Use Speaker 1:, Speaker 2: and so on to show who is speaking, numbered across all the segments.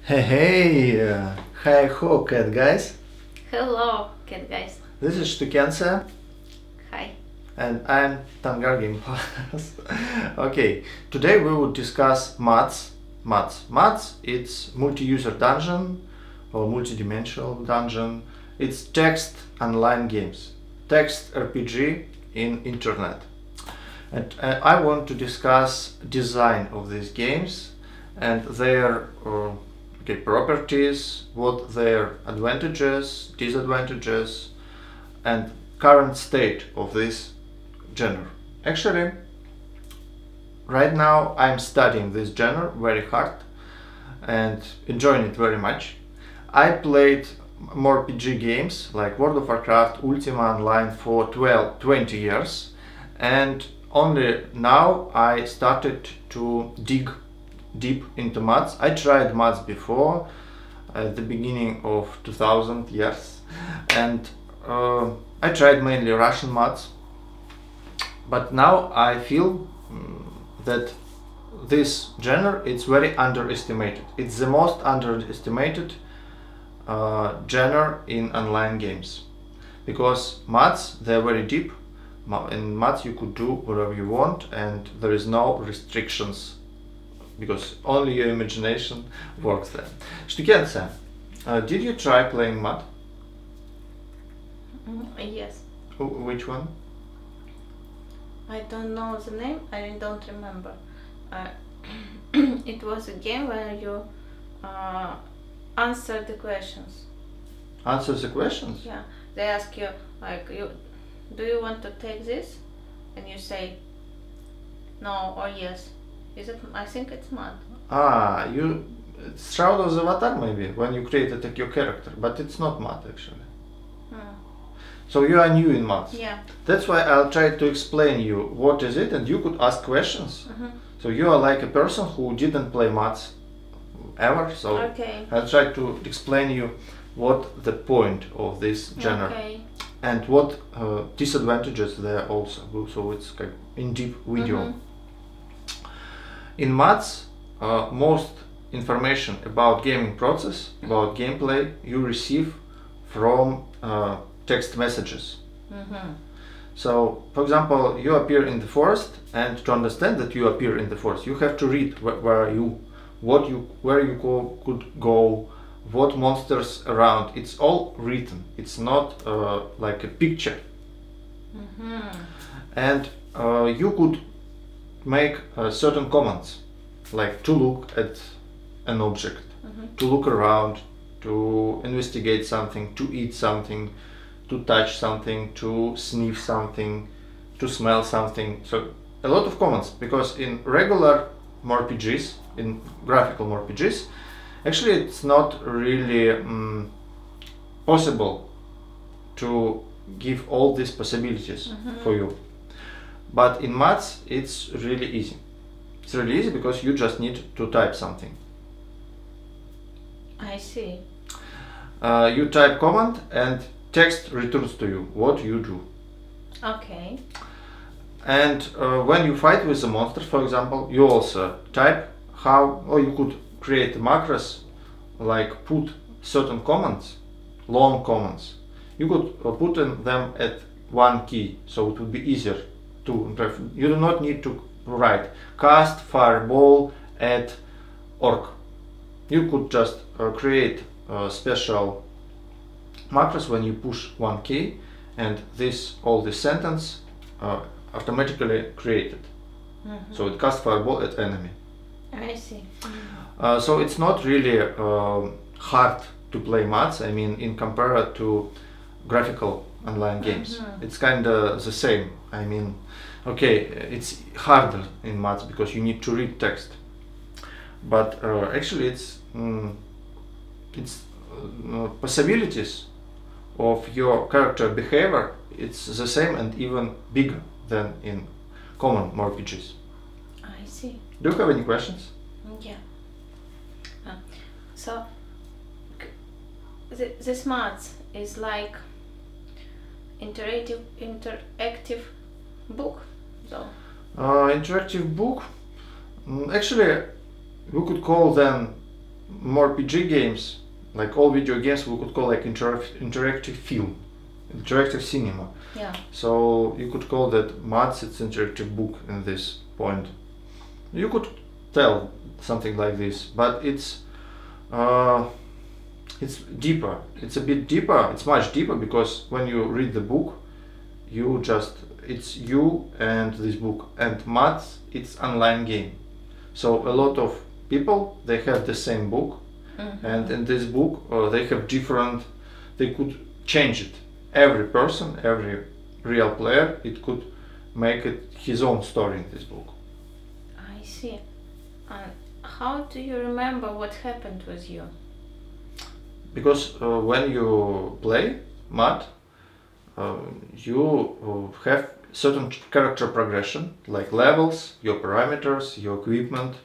Speaker 1: Hey, Hiho, cat guys.
Speaker 2: Hello, cat guys.
Speaker 1: This is Shtukensa,
Speaker 2: Hi.
Speaker 1: and I'm Tangar Game Plus. Okay, today we will discuss mods. Mods, it's multi-user dungeon or multi-dimensional dungeon. It's text online games, text RPG in internet. And I want to discuss design of these games and their properties, what their advantages, disadvantages, and current state of this genre. Actually, right now I'm studying this genre very hard and enjoying it very much. I played MMORPG games like World of Warcraft, Ultima Online for 20 years, and only now I started to dig deep into mods. I tried mods before at the beginning of 2000 years, and I tried mainly Russian mods, but now I feel that this genre is very underestimated. It's the most underestimated genre in online games, because mods, they're very deep. In mods you could do whatever you want and there is no restrictions, because only your imagination works there. Shtukensa, did you try playing mod?
Speaker 2: Yes.
Speaker 1: Which one?
Speaker 2: I don't know the name, I don't remember. It was a game where you answer the questions.
Speaker 1: Answer the questions?
Speaker 2: Yeah. They ask you, like, do you want to take this? And you say no or yes. Is it? I think it's mod.
Speaker 1: It's Shroud of the Avatar maybe, when you created your character, but it's not mod actually. So you are new in mods.
Speaker 2: Yeah.
Speaker 1: That's why I'll try to explain you what is it, and you could ask questions. So you are like a person who didn't play mods ever, so
Speaker 2: Okay.
Speaker 1: I'll try to explain you what the point of this genre and what disadvantages there also. So it's kind of in deep video. In mods, most information about gaming process, about gameplay, you receive from text messages. So, for example, you appear in the forest, and to understand that you appear in the forest, you have to read where you could go, what monsters around. It's all written. It's not like a picture. And you could make certain commands, like to look at an object, to look around, to investigate something, to eat something, to touch something, to sniff something, to smell something. So a lot of commands, because in regular MMORPGs, in graphical MMORPGs, actually it's not really possible to give all these possibilities for you. But in mods it's really easy. It's really easy because you just need to type something.
Speaker 2: I see.
Speaker 1: You type command and text returns to you what you do.
Speaker 2: Okay.
Speaker 1: And when you fight with a monster, for example, you also type how, or you could create macros, like put certain commands, long commands. You could put in them at one key, so it would be easier to. You do not need to write cast fireball at orc. You could just create special macros when you push one key, and all this sentence automatically created. So it casts fireball at enemy.
Speaker 2: I see.
Speaker 1: So it's not really hard to play mods. I mean, in compared to graphical online games, it's kind of the same. I mean, okay, it's harder in mods because you need to read text, but actually it's possibilities of your character behavior, it's the same and even bigger than in common MMORPGs.
Speaker 2: I see.
Speaker 1: Do you have any questions?
Speaker 2: Yeah. So this mods is like interactive book, though.
Speaker 1: Interactive book. Actually, we could call them MMORPG games, like all video games, we could call like interactive film, interactive cinema.
Speaker 2: Yeah.
Speaker 1: So you could call that mods, it's interactive book in this point. You could tell something like this, but it's deeper. It's a bit deeper. It's much deeper because when you read the book, it's you and this book. And mods, it's online game. So a lot of people, they have the same book, and in this book they have different. They could change it. Every person, every real player, it could make it his own story in this book.
Speaker 2: I see. And how do you remember what happened with you?
Speaker 1: Because when you play mod, you have certain character progression, like levels, your parameters, your equipment.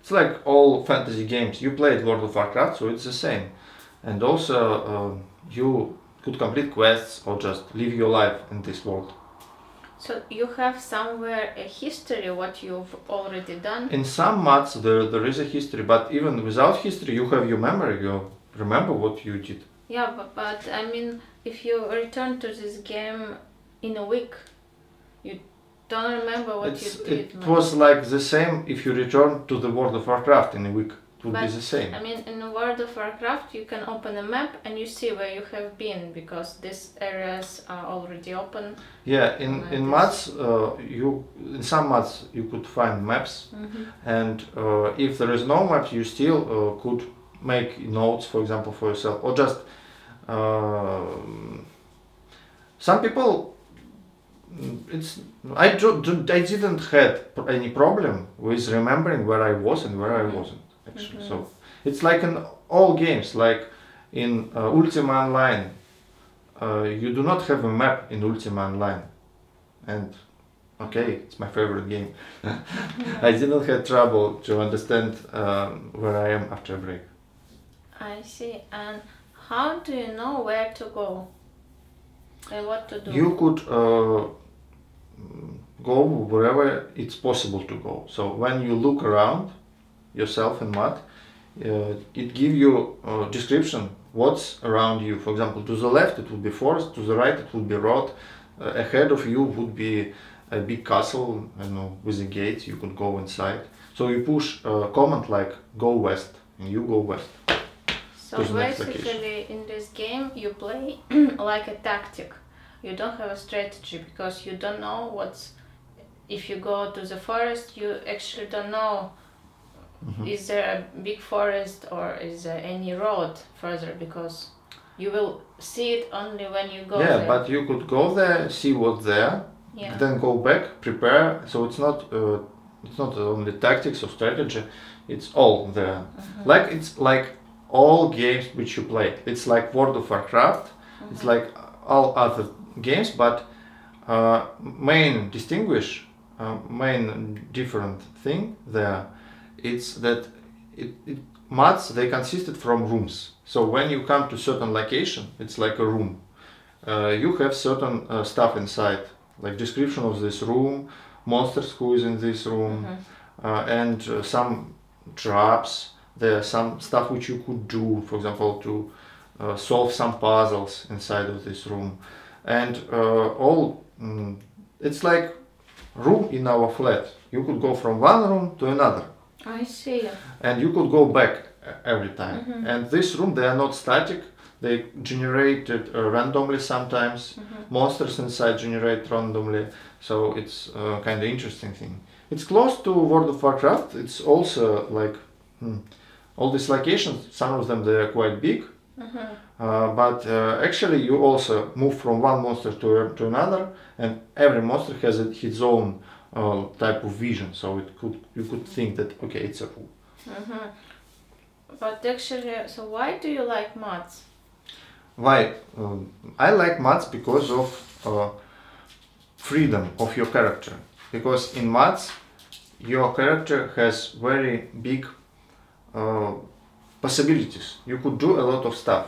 Speaker 1: It's like all fantasy games. You played World of Warcraft, so it's the same. And also you could complete quests or just live your life in this world.
Speaker 2: So you have somewhere a history what you've already done?
Speaker 1: In some mods there is a history, but even without history you have your memory, you remember what you did.
Speaker 2: Yeah, but I mean, if you return to this game in a week, you don't remember what you did.
Speaker 1: It was like the same if you return to the World of Warcraft in a week. It would be the same.
Speaker 2: I mean, in World of Warcraft you can open a map and you see where you have been because these areas are already open.
Speaker 1: Yeah, in mods, in some mods you could find maps, and if there is no maps, you still could make notes, for example, for yourself, or just some people. I didn't had any problem with remembering where I was and where I wasn't. Actually, so it's like in all games, like in Ultima Online, you do not have a map in Ultima Online, and okay, it's my favorite game. I didn't have trouble to understand where I am after a break.
Speaker 2: I see. And how do you know where to go and what to do?
Speaker 1: You could go wherever it's possible to go. So when you look around yourself in mod, it gives you a description what's around you. For example, to the left it would be forest, to the right it would be road, ahead of you would be a big castle, I don't know, with a gate, you could go inside. So you push a command like go west and you go west.
Speaker 2: So basically in this game you play like a tactic. You don't have a strategy because you don't know if you go to the forest, you actually don't know is there a big forest or is there any road further, because you will see it only when you go there.
Speaker 1: Yeah, but you could go there, see what's there, then go back, prepare. So it's not only tactics or strategy, it's all there. It's like all games which you play. It's like World of Warcraft, it's like all other games, but main different thing there, it's that mods, they consisted from rooms. So when you come to certain location, it's like a room. You have certain stuff inside, like description of this room, monsters who is in this room, and some traps. There are some stuff which you could do, for example, to solve some puzzles inside of this room. And it's like room in our flat. You could go from one room to another.
Speaker 2: I see.
Speaker 1: And you could go back every time. And this room, they are not static. They generated randomly sometimes. Monsters inside generate randomly. So it's kind of interesting thing. It's close to World of Warcraft. It's also like all these locations, some of them they are quite big. But actually you also move from one monster to another, and every monster has its own type of vision, so you could think that okay, it's a room.
Speaker 2: But actually, so why do you like mods?
Speaker 1: Why? I like mods because of freedom of your character. Because in mods, your character has very big possibilities. You could do a lot of stuff.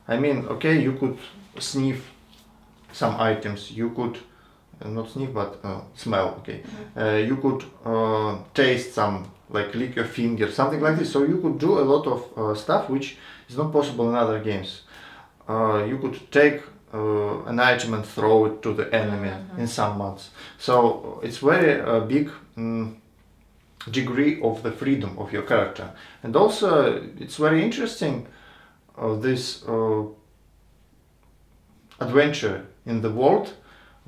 Speaker 1: I mean, okay, you could sniff some items, you could not sniff, but smell. Okay, you could taste some, like lick your finger, something like this. So you could do a lot of stuff which is not possible in other games. You could take an item and throw it to the enemy in some mods. So it's very big degree of the freedom of your character, and also it's very interesting this adventure in the world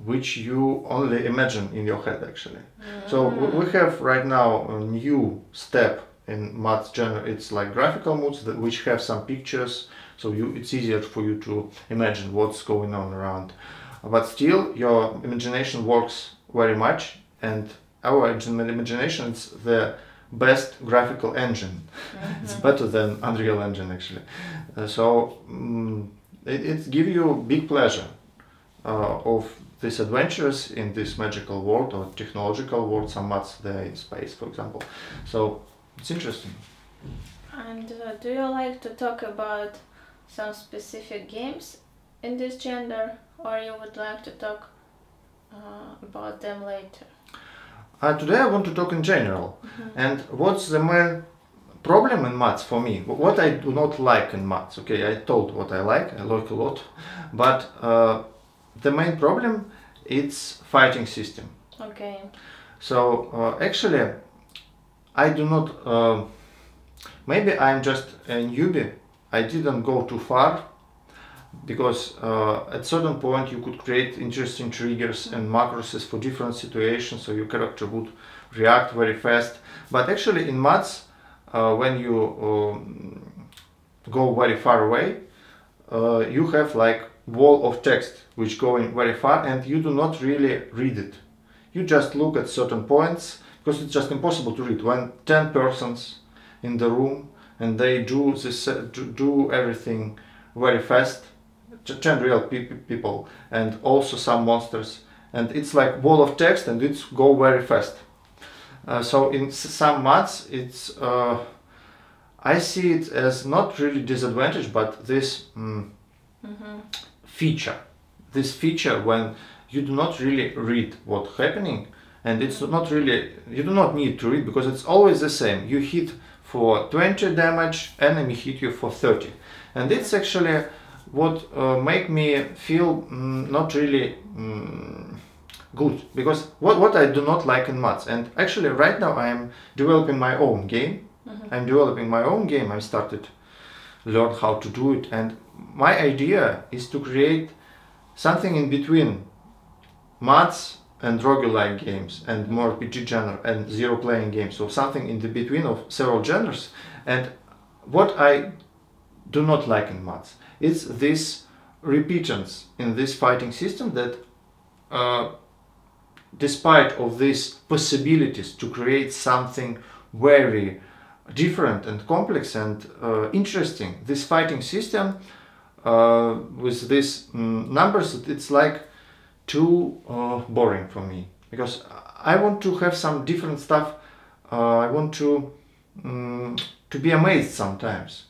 Speaker 1: which you only imagine in your head actually. So we have right now a new step in mods genre. It's like graphical mods which have some pictures, so it's easier for you to imagine what's going on around, but still your imagination works very much, and our imagination is the best graphical engine. It's better than Unreal Engine actually. So it gives you big pleasure of these adventures in this magical world or technological world. Some mods there in space, for example. So it's interesting.
Speaker 2: And do you like to talk about some specific games in this genre, or you would like to talk about them later?
Speaker 1: Today I want to talk in general. And what's the main problem in mods for me? What I do not like in mods. Okay, I told what I like a lot, but the main problem is fighting system.
Speaker 2: Okay.
Speaker 1: So actually I do not, maybe I'm just a newbie. I didn't go too far, because at certain point you could create interesting triggers and macros for different situations, so your character would react very fast. But actually in mods, when you go very far away, you have like wall of text which going very far, and you do not really read it. You just look at certain points, because it's just impossible to read when 10 persons in the room and they do this, do everything very fast. 10 real people and also some monsters, and it's like wall of text and it's go very fast. So in some mods it's I see it as not really disadvantage, but this feature, when you do not really read what's happening, and it's not really, you do not need to read, because it's always the same. You hit for 20 damage, enemy hit you for 30, and it's actually what make me feel not really good, because what I do not like in mods. And actually right now I am developing my own game. I started learn how to do it, and my idea is to create something in between mods and roguelike games and more RPG genre and zero playing games, so something in the between of several genres. And what I do not like in mods, it's this repetitions in this fighting system, that despite of these possibilities to create something very different and complex and interesting, this fighting system with these numbers, it's like too boring for me, because I want to have some different stuff. I want to be amazed sometimes.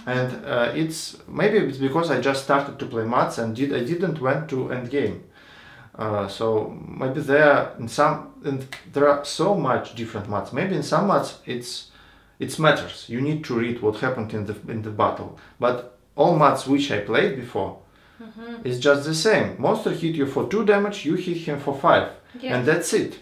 Speaker 1: And it's because I just started to play mods and I didn't went to end game. So maybe there are so much different mods. Maybe in some mods it matters. You need to read what happened in the battle. But all mods which I played before is just the same. Monster hit you for 2 damage, you hit him for 5, and that's it.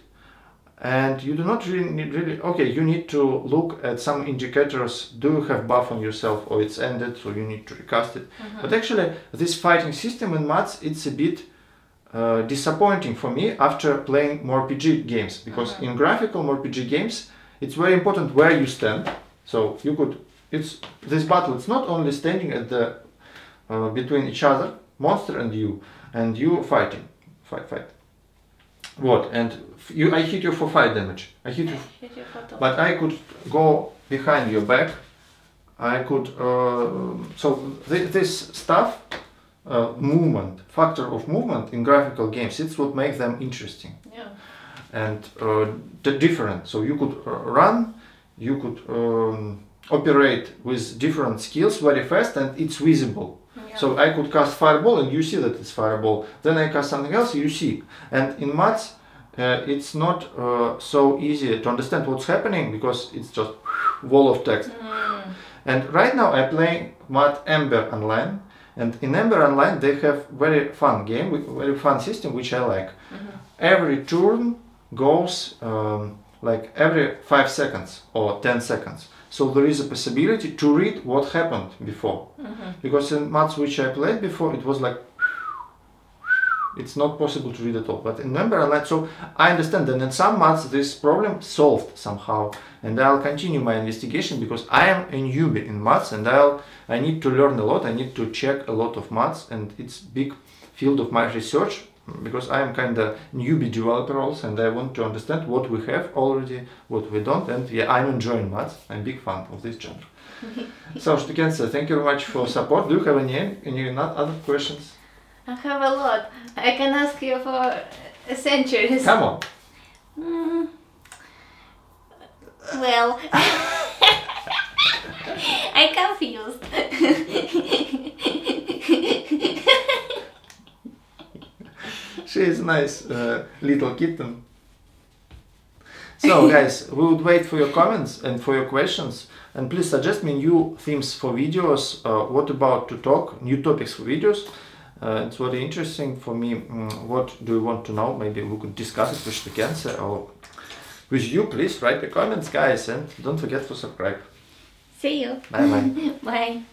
Speaker 1: And you do not really okay, you need to look at some indicators. Do you have buff on yourself, or it's ended, so you need to recast it. But actually this fighting system in mods, it's a bit disappointing for me after playing more RPG games, because in graphical RPG games it's very important where you stand. So you could, this battle, it's not only standing at the between each other, monster and you fighting, fight. What? And I hit you for 5 damage. I hit you for, but I could go behind your back. I could so this stuff, factor of movement in graphical games, it's what makes them interesting.
Speaker 2: Yeah.
Speaker 1: And different. So you could run, you could operate with different skills very fast, and it's visible.
Speaker 2: Yeah.
Speaker 1: So I could cast fireball and you see that it's fireball. Then I cast something else, you see. And in maths, it's not so easy to understand what's happening because it's just wall of text. And right now I play Math Ember Online. And in Ember Online they have very fun game, very fun system which I like. Every turn goes like every 5 seconds or 10 seconds. So there is a possibility to read what happened before. Because in maths which I played before, it was like, it's not possible to read at all. But in Ember Online, so I understand that in some maths this problem solved somehow. And I'll continue my investigation because I am a newbie in maths and I need to learn a lot. I need to check a lot of maths and it's big field of my research. Because I am kind of newbie developer also and I want to understand what we have already, what we don't, and yeah, I'm enjoying maths. I'm big fan of this genre. So, Shtukense, thank you very much for support. Do you have any other questions?
Speaker 2: I have a lot. I can ask you for centuries.
Speaker 1: Come on.
Speaker 2: Well, I'm confused.
Speaker 1: She is a nice little kitten. So guys, we would wait for your comments and for your questions, and please suggest me new themes for videos, what about to talk, new topics for videos. It's very interesting for me. What do you want to know? Maybe we could discuss it with Shtukense or with you. Please write the comments, guys, and don't forget to subscribe.
Speaker 2: See you.
Speaker 1: Bye bye.
Speaker 2: Bye.